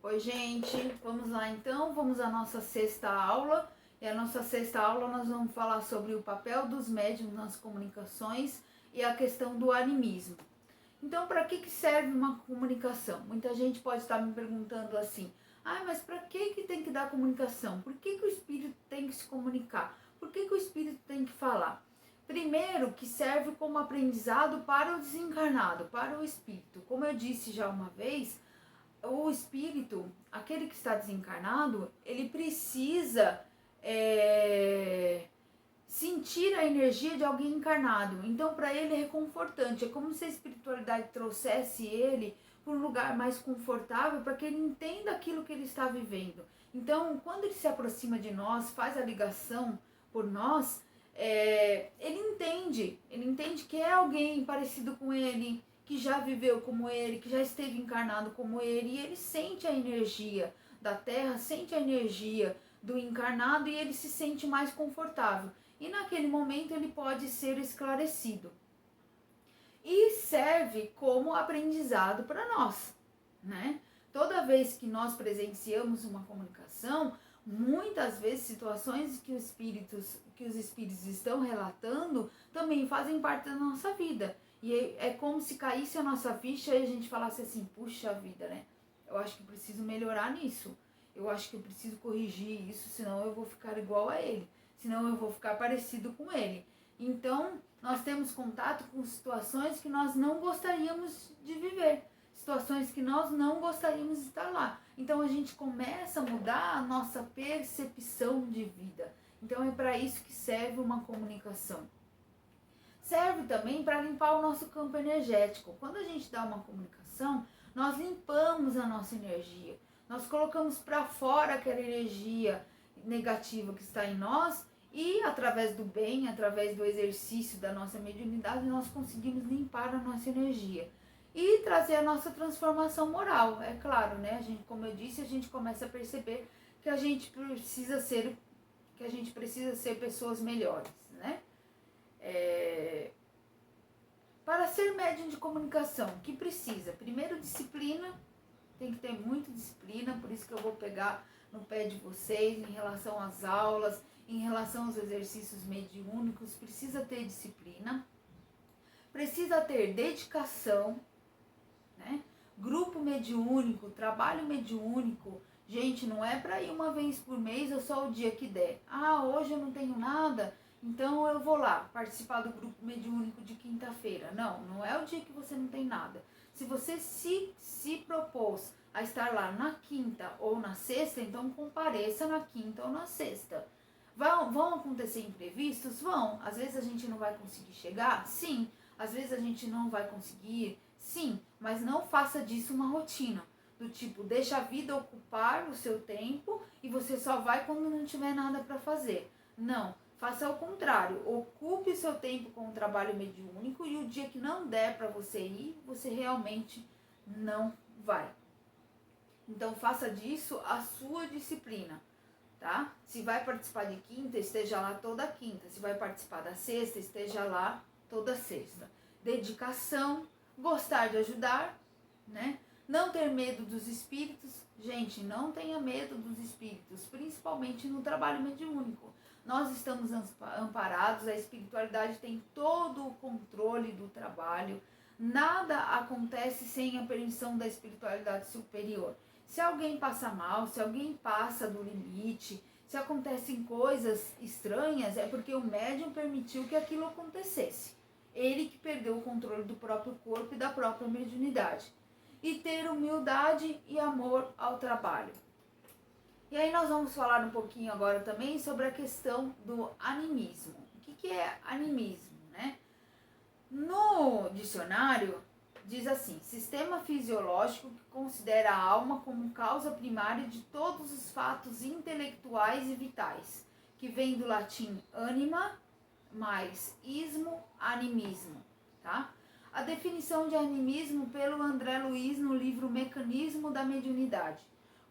Oi, gente, vamos lá então, vamos à nossa sexta aula. E a nossa sexta aula nós vamos falar sobre o papel dos médiums nas comunicações e a questão do animismo. Então, para que serve uma comunicação? Muita gente pode estar me perguntando assim: mas para que tem que dar comunicação? Por que o espírito tem que se comunicar? Por que o espírito tem que falar? Primeiro, que serve como aprendizado para o desencarnado, para o espírito. Como eu disse já uma vez, o espírito, aquele que está desencarnado, ele precisa sentir a energia de alguém encarnado. Então, para ele é reconfortante. É como se a espiritualidade trouxesse ele para um lugar mais confortável, para que ele entenda aquilo que ele está vivendo. Então, quando ele se aproxima de nós, faz a ligação por nós, ele entende que é alguém parecido com ele, que já viveu como ele, que já esteve encarnado como ele, e ele sente a energia da Terra, sente a energia do encarnado e ele se sente mais confortável. E naquele momento ele pode ser esclarecido. E serve como aprendizado para nós, né? Toda vez que nós presenciamos uma comunicação, muitas vezes situações que os espíritos estão relatando também fazem parte da nossa vida. E é como se caísse a nossa ficha e a gente falasse assim: puxa vida, né? Eu acho que preciso melhorar nisso. Eu acho que eu preciso corrigir isso, senão eu vou ficar igual a ele. Senão eu vou ficar parecido com ele. Então, nós temos contato com situações que nós não gostaríamos de viver. Situações que nós não gostaríamos de estar lá. Então, a gente começa a mudar a nossa percepção de vida. Então, é para isso que serve uma comunicação. Serve também para limpar o nosso campo energético. Quando a gente dá uma comunicação, nós limpamos a nossa energia. Nós colocamos para fora aquela energia negativa que está em nós e através do bem, através do exercício da nossa mediunidade, nós conseguimos limpar a nossa energia e trazer a nossa transformação moral. É claro, né? A gente, como eu disse, a gente começa a perceber que a gente precisa ser pessoas melhores, né? Para ser médium de comunicação, o que precisa? Primeiro, disciplina. Tem que ter muita disciplina, por isso que eu vou pegar no pé de vocês em relação às aulas, em relação aos exercícios mediúnicos. Precisa ter disciplina, precisa ter dedicação, né? Grupo mediúnico, trabalho mediúnico. Gente, não é para ir uma vez por mês ou só o dia que der. Hoje eu não tenho nada, então eu vou lá participar do grupo mediúnico de quinta-feira. Não, não é o dia que você não tem nada. Se você se propôs a estar lá na quinta ou na sexta, então compareça na quinta ou na sexta. Vão acontecer imprevistos? Vão. Às vezes a gente não vai conseguir chegar? Sim. Às vezes a gente não vai conseguir? Sim. Mas não faça disso uma rotina. Do tipo, deixa a vida ocupar o seu tempo e você só vai quando não tiver nada para fazer. Não. Faça ao contrário, ocupe o seu tempo com o trabalho mediúnico e o dia que não der para você ir, você realmente não vai. Então faça disso a sua disciplina, tá? Se vai participar de quinta, esteja lá toda quinta. Se vai participar da sexta, esteja lá toda sexta. Dedicação, gostar de ajudar, né? Não ter medo dos espíritos. Gente, não tenha medo dos espíritos, principalmente no trabalho mediúnico. Nós estamos amparados, a espiritualidade tem todo o controle do trabalho. Nada acontece sem a permissão da espiritualidade superior. Se alguém passa mal, se alguém passa do limite, se acontecem coisas estranhas, é porque o médium permitiu que aquilo acontecesse. Ele que perdeu o controle do próprio corpo e da própria mediunidade. E ter humildade e amor ao trabalho. E aí nós vamos falar um pouquinho agora também sobre a questão do animismo. O que é animismo, né? No dicionário diz assim: sistema fisiológico que considera a alma como causa primária de todos os fatos intelectuais e vitais, que vem do latim anima mais ismo, animismo, tá? A definição de animismo pelo André Luiz no livro Mecanismo da Mediunidade: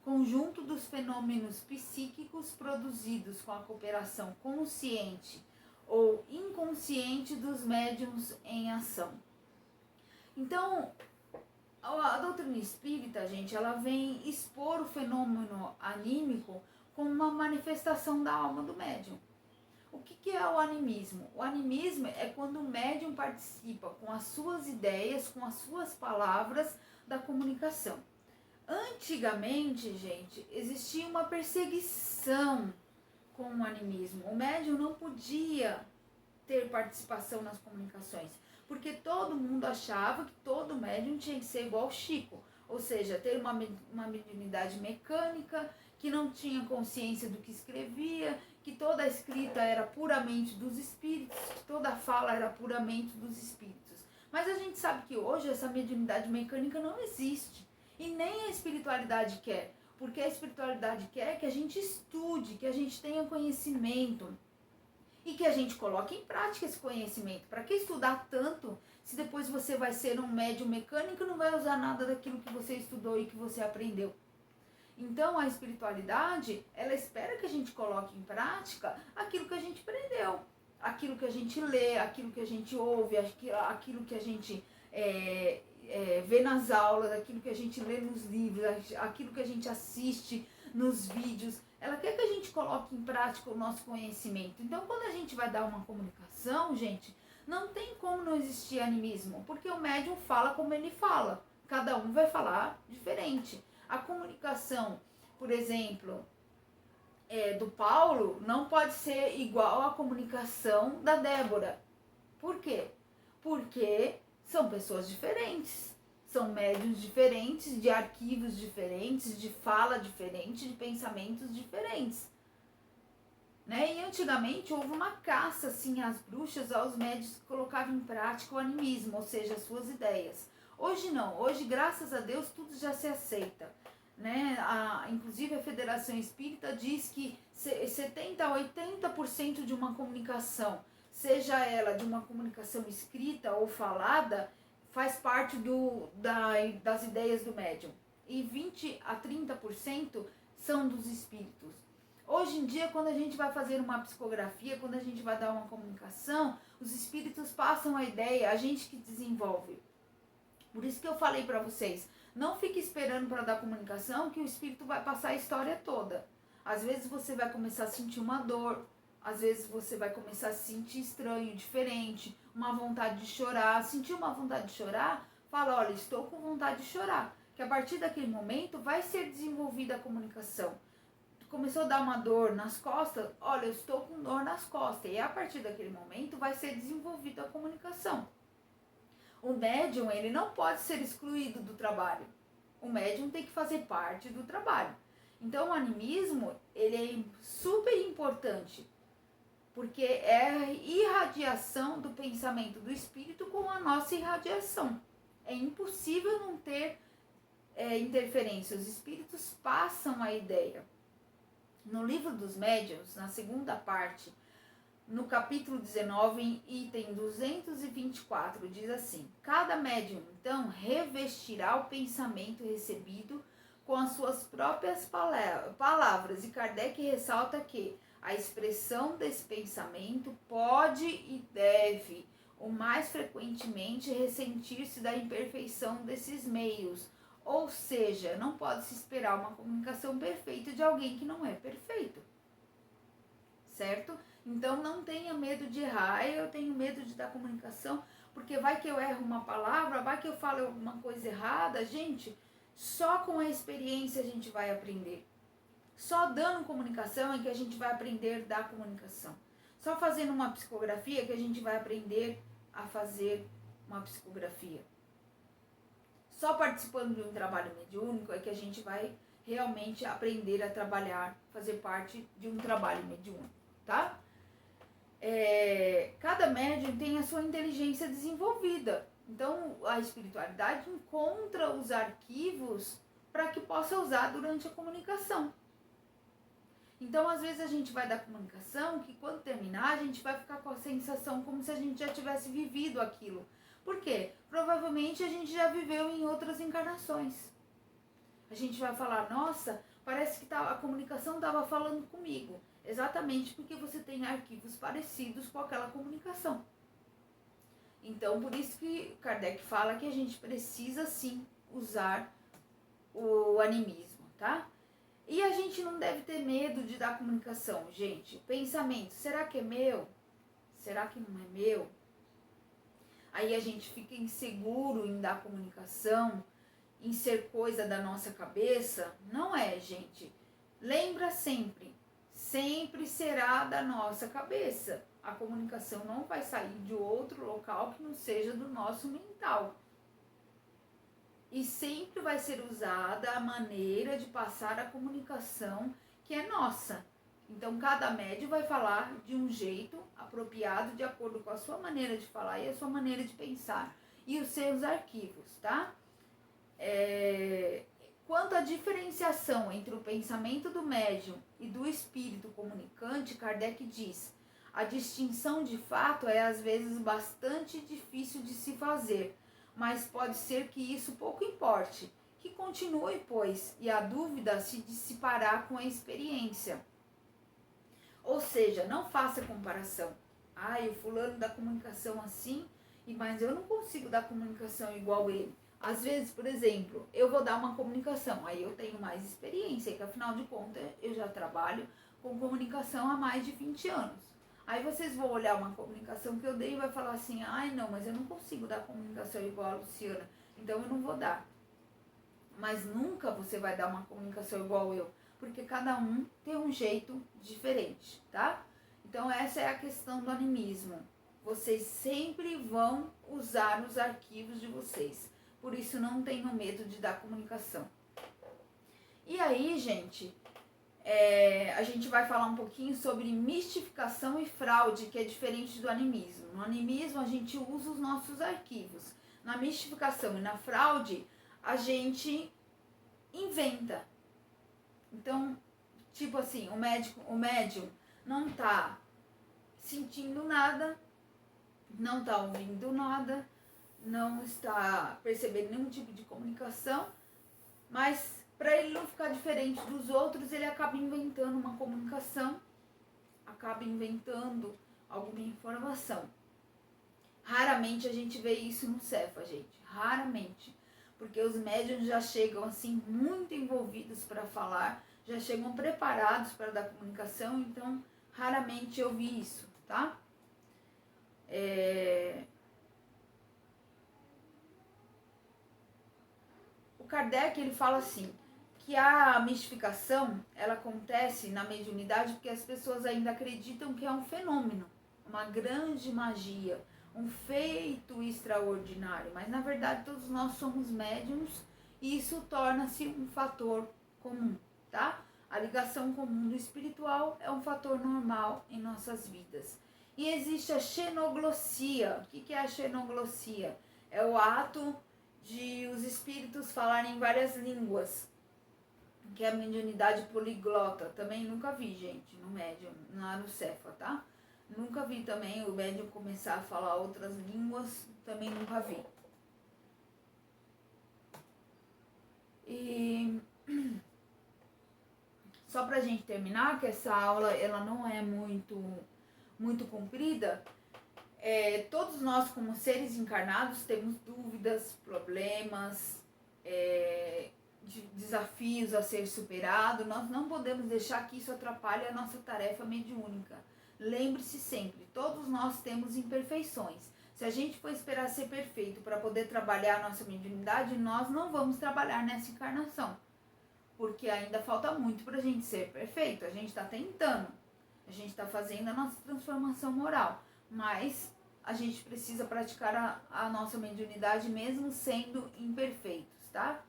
conjunto dos fenômenos psíquicos produzidos com a cooperação consciente ou inconsciente dos médiums em ação. Então, A doutrina espírita, gente, ela vem expor o fenômeno anímico como uma manifestação da alma do médium. O que é o animismo? O animismo é quando o médium participa com as suas ideias, com as suas palavras da comunicação. Antigamente, gente, existia uma perseguição com o animismo. O médium não podia ter participação nas comunicações, porque todo mundo achava que todo médium tinha que ser igual ao Chico, ou seja, ter uma mediunidade mecânica, que não tinha consciência do que escrevia, que toda a escrita era puramente dos espíritos, que toda a fala era puramente dos espíritos. Mas a gente sabe que hoje essa mediunidade mecânica não existe, e nem a espiritualidade quer, porque a espiritualidade quer que a gente estude, que a gente tenha conhecimento, e que a gente coloque em prática esse conhecimento. Para que estudar tanto se depois você vai ser um médium mecânico e não vai usar nada daquilo que você estudou e que você aprendeu? Então a espiritualidade, ela espera que a gente coloque em prática aquilo que a gente aprendeu, aquilo que a gente lê, aquilo que a gente ouve, aquilo que a gente vê nas aulas, aquilo que a gente lê nos livros, aquilo que a gente assiste nos vídeos. Ela quer que a gente coloque em prática o nosso conhecimento. Então, quando a gente vai dar uma comunicação, gente, não tem como não existir animismo, porque o médium fala como ele fala. Cada um vai falar diferente. A comunicação, por exemplo, do Paulo não pode ser igual à comunicação da Débora. Por quê? Porque são pessoas diferentes. São médiuns diferentes, de arquivos diferentes, de fala diferente, de pensamentos diferentes. Né? E antigamente houve uma caça assim, às bruxas, aos médiuns que colocavam em prática o animismo, ou seja, as suas ideias. Hoje não, hoje graças a Deus tudo já se aceita. Né? Inclusive a Federação Espírita diz que 70% a 80% de uma comunicação, seja ela de uma comunicação escrita ou falada, faz parte das ideias do médium. E 20% a 30% são dos espíritos. Hoje em dia, quando a gente vai fazer uma psicografia, quando a gente vai dar uma comunicação, os espíritos passam a ideia, a gente que desenvolve. Por isso que eu falei para vocês, não fique esperando para dar comunicação que o espírito vai passar a história toda. Às vezes você vai começar a sentir uma dor, às vezes você vai começar a se sentir estranho, diferente, uma vontade de chorar. Sentir uma vontade de chorar, fala, olha, estou com vontade de chorar. Que a partir daquele momento vai ser desenvolvida a comunicação. Começou a dar uma dor nas costas, olha, eu estou com dor nas costas. E a partir daquele momento vai ser desenvolvida a comunicação. O médium, ele não pode ser excluído do trabalho. O médium tem que fazer parte do trabalho. Então o animismo, ele é super importante, porque é a irradiação do pensamento do espírito com a nossa irradiação. É impossível não ter interferência. Os espíritos passam a ideia. No livro dos médiuns, na segunda parte, no capítulo 19, item 224, diz assim: cada médium, então, revestirá o pensamento recebido com as suas próprias palavras. E Kardec ressalta que a expressão desse pensamento pode e deve, o mais frequentemente, ressentir-se da imperfeição desses meios. Ou seja, não pode se esperar uma comunicação perfeita de alguém que não é perfeito. Certo? Então não tenha medo de errar. Eu tenho medo de dar comunicação, porque vai que eu erro uma palavra, vai que eu falo alguma coisa errada. Gente, só com a experiência a gente vai aprender. Só dando comunicação é que a gente vai aprender a dar comunicação. Só fazendo uma psicografia é que a gente vai aprender a fazer uma psicografia. Só participando de um trabalho mediúnico é que a gente vai realmente aprender a trabalhar, fazer parte de um trabalho mediúnico, tá? Cada médium tem a sua inteligência desenvolvida. Então, a espiritualidade encontra os arquivos para que possa usar durante a comunicação. Então, às vezes a gente vai dar comunicação que quando terminar, a gente vai ficar com a sensação como se a gente já tivesse vivido aquilo. Por quê? Provavelmente a gente já viveu em outras encarnações. A gente vai falar, nossa, parece que a comunicação estava falando comigo. Exatamente porque você tem arquivos parecidos com aquela comunicação. Então, por isso que Kardec fala que a gente precisa sim usar o animismo, tá? E a gente não deve ter medo de dar comunicação, gente. Pensamento, será que é meu? Será que não é meu? Aí a gente fica inseguro em dar comunicação, em ser coisa da nossa cabeça. Não é, gente. Lembra sempre, sempre será da nossa cabeça. A comunicação não vai sair de outro local que não seja do nosso mental. E sempre vai ser usada a maneira de passar a comunicação que é nossa. Então, cada médium vai falar de um jeito apropriado, de acordo com a sua maneira de falar e a sua maneira de pensar. E os seus arquivos, tá? Quanto à diferenciação entre o pensamento do médium e do espírito comunicante, Kardec diz: a distinção de fato é às vezes bastante difícil de se fazer, mas pode ser que isso pouco importe, que continue, pois, e a dúvida se dissipará com a experiência. Ou seja, não faça comparação. O fulano dá comunicação assim, mas eu não consigo dar comunicação igual ele. Às vezes, por exemplo, eu vou dar uma comunicação, aí eu tenho mais experiência, que afinal de contas eu já trabalho com comunicação há mais de 20 anos. Aí vocês vão olhar uma comunicação que eu dei e vai falar assim: não, mas eu não consigo dar comunicação igual a Luciana, então eu não vou dar. Mas nunca você vai dar uma comunicação igual eu, porque cada um tem um jeito diferente, tá? Então essa é a questão do animismo. Vocês sempre vão usar os arquivos de vocês. Por isso não tenham medo de dar comunicação. E aí, gente, a gente vai falar um pouquinho sobre mistificação e fraude, que é diferente do animismo. No animismo a gente usa os nossos arquivos. Na mistificação e na fraude a gente inventa. Então, tipo assim, o médium não tá sentindo nada, não tá ouvindo nada, não está percebendo nenhum tipo de comunicação, mas para ele não ficar diferente dos outros, ele acaba inventando uma comunicação, acaba inventando alguma informação. Raramente a gente vê isso no Cefa, gente, raramente, porque os médiuns já chegam assim muito envolvidos para falar, já chegam preparados para dar comunicação, então raramente eu vi isso, tá? O Kardec, ele fala assim, que a mistificação, ela acontece na mediunidade porque as pessoas ainda acreditam que é um fenômeno, uma grande magia, um feito extraordinário, mas na verdade todos nós somos médiums e isso torna-se um fator comum, tá? A ligação comum do espiritual é um fator normal em nossas vidas. E existe a xenoglossia. O que é a xenoglossia? É o ato de os espíritos falarem várias línguas, que é a mediunidade poliglota. Também nunca vi, gente, no médium, lá no Cefa, tá? Nunca vi também o médium começar a falar outras línguas, também nunca vi. E só pra gente terminar, que essa aula ela não é muito comprida, todos nós como seres encarnados temos dúvidas, problemas, desafios a ser superado. Nós não podemos deixar que isso atrapalhe a nossa tarefa mediúnica. Lembre-se sempre, todos nós temos imperfeições. Se a gente for esperar ser perfeito para poder trabalhar a nossa mediunidade, nós não vamos trabalhar nessa encarnação, porque ainda falta muito para a gente ser perfeito. A gente está tentando, a gente está fazendo a nossa transformação moral, mas a gente precisa praticar a nossa mediunidade mesmo sendo imperfeitos, tá?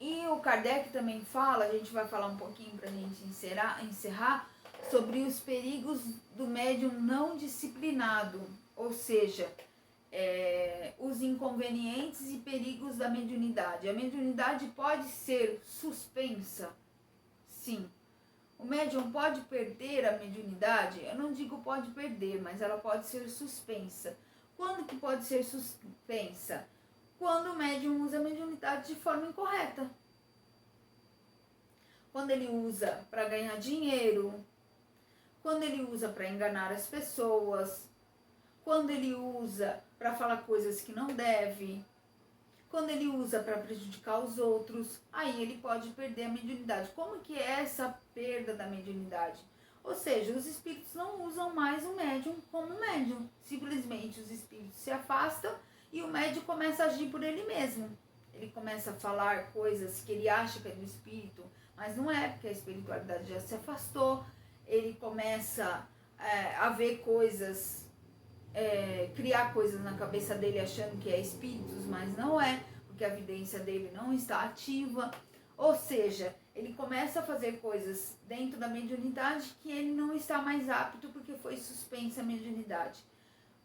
E o Kardec também fala, a gente vai falar um pouquinho para a gente encerrar, sobre os perigos do médium não disciplinado, ou seja, os inconvenientes e perigos da mediunidade. A mediunidade pode ser suspensa? Sim. O médium pode perder a mediunidade? Eu não digo pode perder, mas ela pode ser suspensa. Quando que pode ser suspensa? Quando o médium usa a mediunidade de forma incorreta. Quando ele usa para ganhar dinheiro, quando ele usa para enganar as pessoas, quando ele usa para falar coisas que não deve, quando ele usa para prejudicar os outros, aí ele pode perder a mediunidade. Como que é essa perda da mediunidade? Ou seja, os espíritos não usam mais o médium como médium. Simplesmente os espíritos se afastam e o médium começa a agir por ele mesmo. Ele começa a falar coisas que ele acha que é do espírito, mas não é, porque a espiritualidade já se afastou. Ele começa a ver coisas, criar coisas na cabeça dele achando que é espíritos, mas não é, porque a evidência dele não está ativa. Ou seja, ele começa a fazer coisas dentro da mediunidade que ele não está mais apto porque foi suspensa a mediunidade.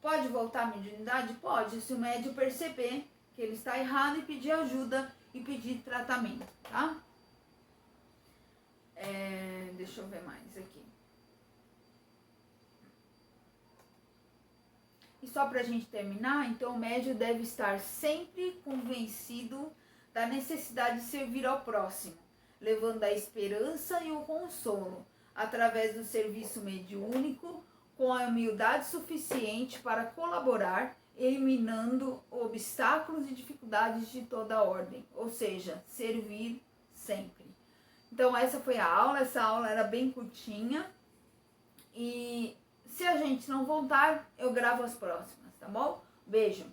Pode voltar a mediunidade? Pode, se o médium perceber que ele está errado e pedir ajuda e pedir tratamento, tá? Deixa eu ver mais aqui. E só para a gente terminar, então o médium deve estar sempre convencido da necessidade de servir ao próximo, levando a esperança e o consolo, através do serviço mediúnico, com a humildade suficiente para colaborar, eliminando obstáculos e dificuldades de toda ordem, ou seja, servir sempre. Então essa foi a aula, essa aula era bem curtinha e se a gente não voltar, eu gravo as próximas, tá bom? Beijo!